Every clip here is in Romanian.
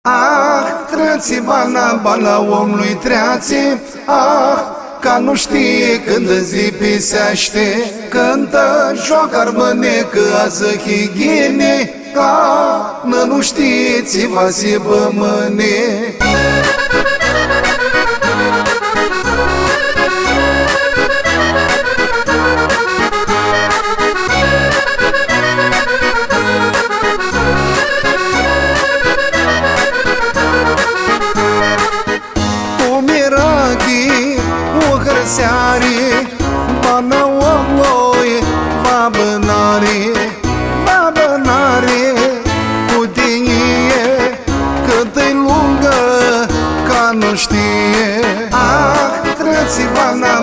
Ah, treații, bana, bana omului treații. Ah, ca nu știe când zi pisește. Cântă, joacă armânecă, ază higiene. Ca nu știți, va si bămâne. Seari, bana omoi, va bănare, cu tinie, cât-i lungă, ca nu știe. Ah, treații,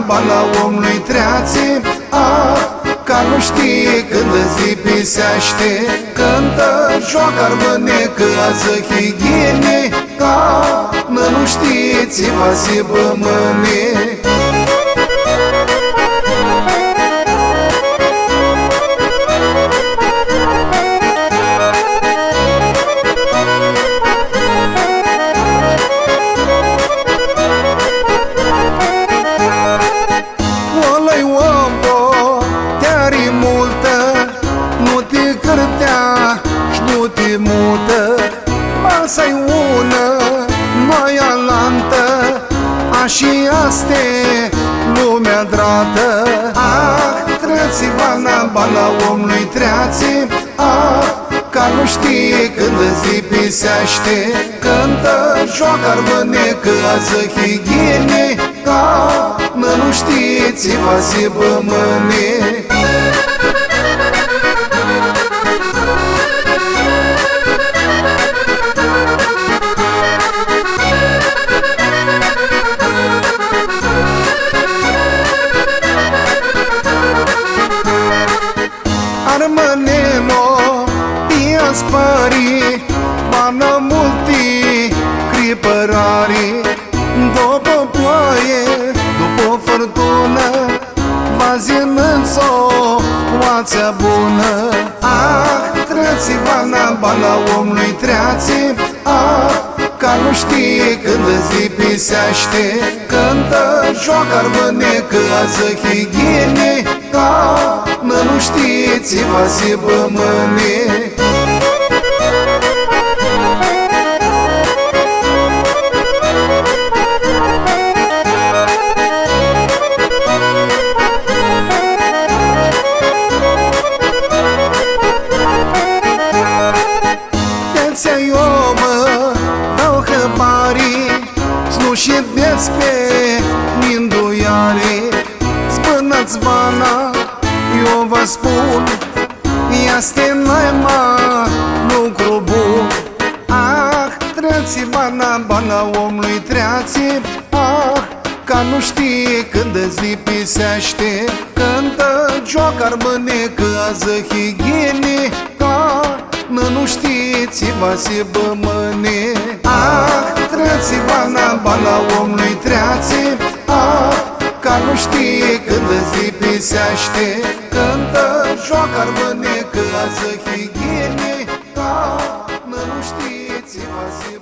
bana omului treații. Ah, ca nu știe când zi pisește. Cântă, joacă armânecă, ază higiene. Ca nu știți, va si bămâne. Balsa-i una, mai alantă, și aste lumea drată. Ah, treații, bana omului treații. Ah, ca nu știe când zi pisește. Cântă, joacă armânecă, ază higiene. Ca nu știți, va si bămâne. Armânemo, ia spari, bana multi, cripărari. După ploaie, după furtună, va zi-n-nțo, oața bună. Ah, treații, bana omului treații. Ah, ca nu știe când zi pisește. Cântă, joacă armânecă, ază higiene. Ca nu știți, va si bămâne. Te-ți eu mă dau hăbarii, slușit vieți pe minduiare. Spânați bana, eu vă spun, este naima lucru bun. Ah, treații, bana omului treații. Ah, ca nu știe când zi pisește. Cântă, joacă armânecă, ază higiene. Ca nu știți, va si bămâne. Ah, treații, bana omului treații. Ah, ca nu știe când zi pisește. Cântă, joacă armânecă, ază higiene. Ca nu știți, va si